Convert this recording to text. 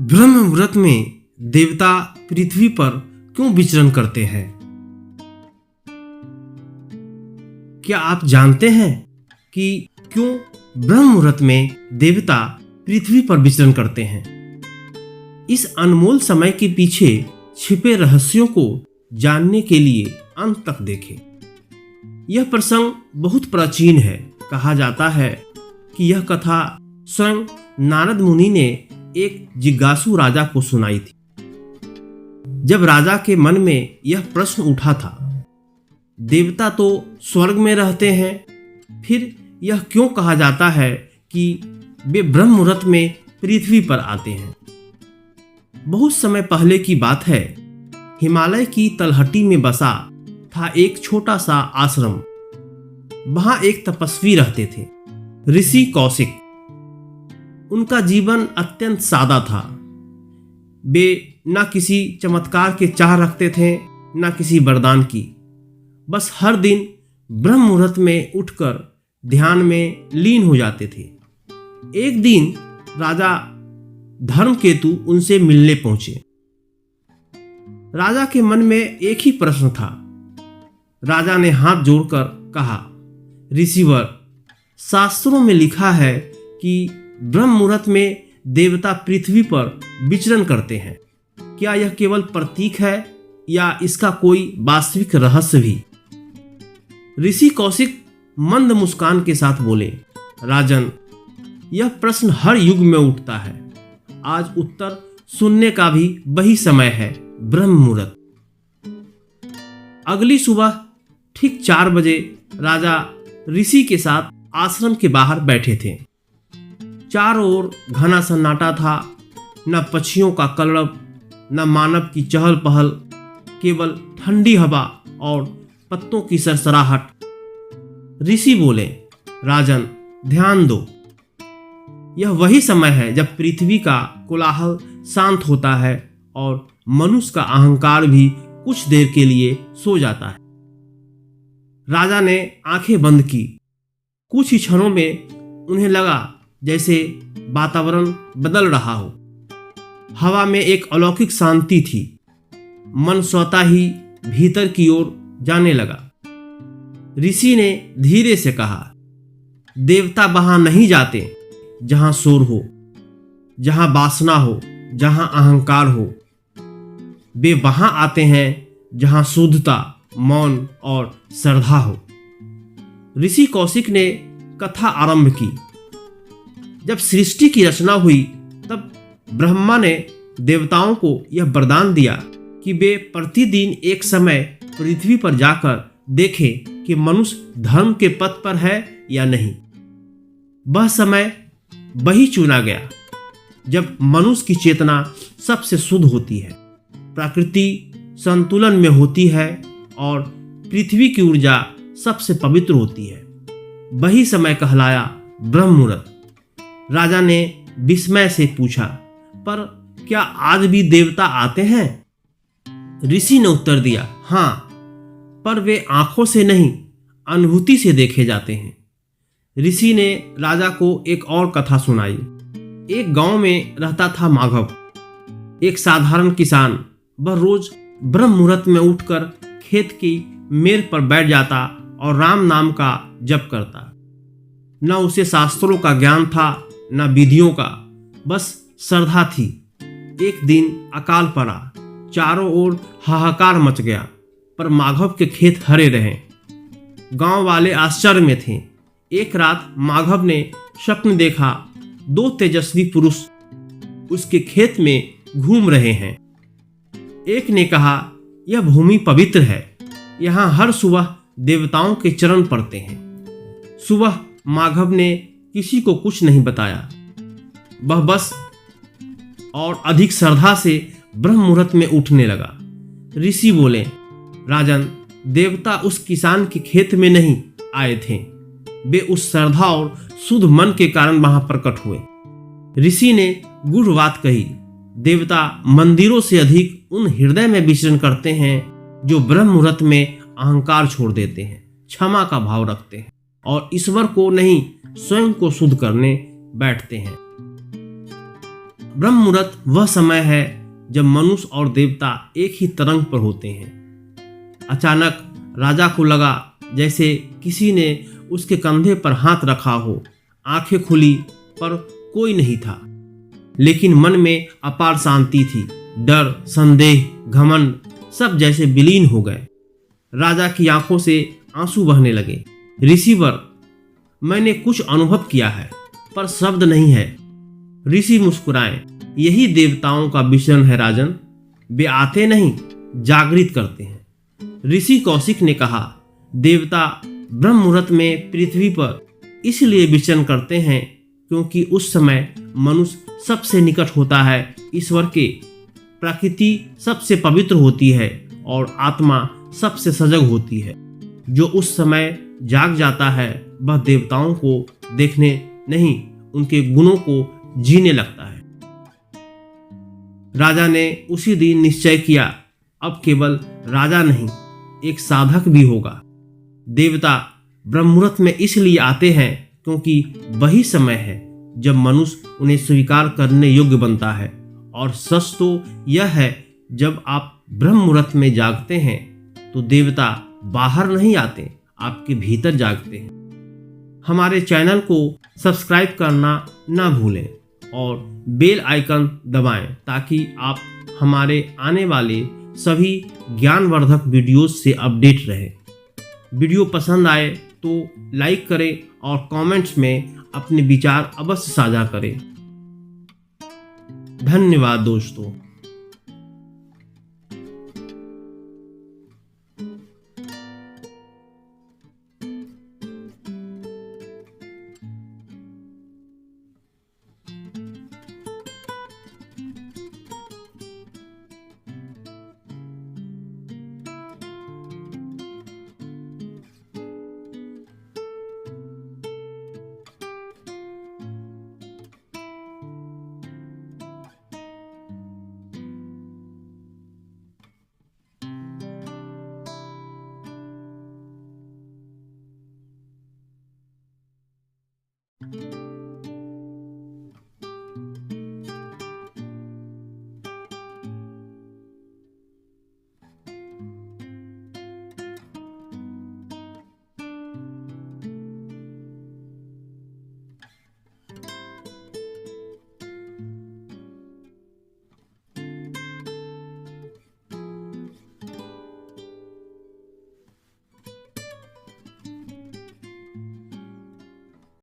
ब्रह्म मुहूर्त में देवता पृथ्वी पर क्यों विचरण करते हैं? क्या आप जानते हैं कि क्यों ब्रह्म मुहूर्त में देवता पृथ्वी पर विचरण करते हैं? इस अनमोल समय के पीछे छिपे रहस्यों को जानने के लिए अंत तक देखें। यह प्रसंग बहुत प्राचीन है। कहा जाता है कि यह कथा स्वयं नारद मुनि ने एक जिज्ञासु राजा को सुनाई थी। जब राजा के मन में यह प्रश्न उठा था, देवता तो स्वर्ग में रहते हैं, फिर यह क्यों कहा जाता है कि वे ब्रह्म मुहूर्त में पृथ्वी पर आते हैं? बहुत समय पहले की बात है। हिमालय की तलहटी में बसा था एक छोटा सा आश्रम। वहां एक तपस्वी रहते थे, ऋषि कौशिक। उनका जीवन अत्यंत सादा था। वे न किसी चमत्कार के चाह रखते थे, न किसी वरदान की। बस हर दिन ब्रह्म मुहूर्त में उठकर ध्यान में लीन हो जाते थे। एक दिन राजा धर्मकेतु उनसे मिलने पहुंचे। राजा के मन में एक ही प्रश्न था। राजा ने हाथ जोड़कर कहा, ऋषिवर, शास्त्रों में लिखा है कि ब्रह्म मुहूर्त में देवता पृथ्वी पर विचरण करते हैं। क्या यह केवल प्रतीक है या इसका कोई वास्तविक रहस्य भी? ऋषि कौशिक मंद मुस्कान के साथ बोले, राजन, यह प्रश्न हर युग में उठता है। आज उत्तर सुनने का भी वही समय है, ब्रह्म मुहूर्त। अगली सुबह ठीक 4 बजे राजा ऋषि के साथ आश्रम के बाहर बैठे थे। चारों ओर घना सन्नाटा था। न पक्षियों का कलरव, न मानव की चहल पहल, केवल ठंडी हवा और पत्तों की सरसराहट। ऋषि बोले, राजन, ध्यान दो। यह वही समय है जब पृथ्वी का कोलाहल शांत होता है और मनुष्य का अहंकार भी कुछ देर के लिए सो जाता है। राजा ने आंखें बंद की। कुछ ही क्षणों में उन्हें लगा जैसे वातावरण बदल रहा हो। हवा में एक अलौकिक शांति थी। मन स्वतः ही भीतर की ओर जाने लगा। ऋषि ने धीरे से कहा, देवता वहां नहीं जाते जहां शोर हो, जहां वासना हो, जहां अहंकार हो। वे वहां आते हैं जहां शुद्धता, मौन और श्रद्धा हो। ऋषि कौशिक ने कथा आरंभ की। जब सृष्टि की रचना हुई तब ब्रह्मा ने देवताओं को यह वरदान दिया कि वे प्रतिदिन एक समय पृथ्वी पर जाकर देखें कि मनुष्य धर्म के पथ पर है या नहीं। वह समय वही चुना गया जब मनुष्य की चेतना सबसे शुद्ध होती है, प्रकृति संतुलन में होती है और पृथ्वी की ऊर्जा सबसे पवित्र होती है। वही समय कहलाया ब्रह्म मुहूर्त। राजा ने विस्मय से पूछा, पर क्या आज भी देवता आते हैं? ऋषि ने उत्तर दिया, हाँ, पर वे आंखों से नहीं, अनुभूति से देखे जाते हैं। ऋषि ने राजा को एक और कथा सुनाई। एक गांव में रहता था माघव, एक साधारण किसान। वह रोज ब्रह्म मुहूर्त में उठकर खेत की मेड़ पर बैठ जाता और राम नाम का जप करता। न उसे शास्त्रों का ज्ञान था, न विधियों का, बस श्रद्धा थी। एक दिन अकाल पड़ा। चारों ओर हाहाकार मच गया, पर माघव के खेत हरे रहे। गांव वाले आश्चर्य में थे। एक रात माघव ने स्वप्न देखा, 2 तेजस्वी पुरुष उसके खेत में घूम रहे हैं। एक ने कहा, यह भूमि पवित्र है, यहाँ हर सुबह देवताओं के चरण पड़ते हैं। सुबह माघव ने किसी को कुछ नहीं बताया। वह बस और अधिक श्रद्धा से ब्रह्म मुहूर्त में उठने लगा। ऋषि बोले, राजन, देवता उस किसान के खेत में नहीं आए थे। वे उस श्रद्धा और शुद्ध मन के कारण वहां प्रकट हुए। ऋषि ने गूढ़ बात कही, देवता मंदिरों से अधिक उन हृदय में विचरण करते हैं जो ब्रह्म मुहूर्त में अहंकार छोड़ देते हैं, क्षमा का भाव रखते हैं और ईश्वर को नहीं स्वयं को शुद्ध करने बैठते हैं। ब्रह्म मुहूर्त वह समय है जब मनुष्य और देवता एक ही तरंग पर होते हैं। अचानक राजा को लगा जैसे किसी ने उसके कंधे पर हाथ रखा हो। आंखें खुली पर कोई नहीं था, लेकिन मन में अपार शांति थी। डर, संदेह, घमंड सब जैसे विलीन हो गए। राजा की आंखों से आंसू बहने लगे। ऋषिवर, मैंने कुछ अनुभव किया है पर शब्द नहीं है। ऋषि मुस्कुराए। यही देवताओं का विचरण है राजन। वे आते नहीं, जागृत करते हैं। ऋषि कौशिक ने कहा, देवता ब्रह्म मुहूर्त में पृथ्वी पर इसलिए विचरण करते हैं क्योंकि उस समय मनुष्य सबसे निकट होता है ईश्वर के। प्रकृति सबसे पवित्र होती है और आत्मा सबसे सजग होती है। जो उस समय जाग जाता है वह देवताओं को देखने नहीं, उनके गुणों को जीने लगता है। राजा ने उसी दिन निश्चय किया, अब केवल राजा नहीं, एक साधक भी होगा। देवता ब्रह्म मुहूर्त में इसलिए आते हैं क्योंकि वही समय है जब मनुष्य उन्हें स्वीकार करने योग्य बनता है। और सच तो यह है, जब आप ब्रह्म मुहूर्त में जागते हैं तो देवता बाहर नहीं आते, आपके भीतर जागते हैं। हमारे चैनल को सब्सक्राइब करना ना भूलें और बेल आइकन दबाएं ताकि आप हमारे आने वाले सभी ज्ञानवर्धक वीडियोस से अपडेट रहें। वीडियो पसंद आए तो लाइक करें और कमेंट्स में अपने विचार अवश्य साझा करें। धन्यवाद दोस्तों।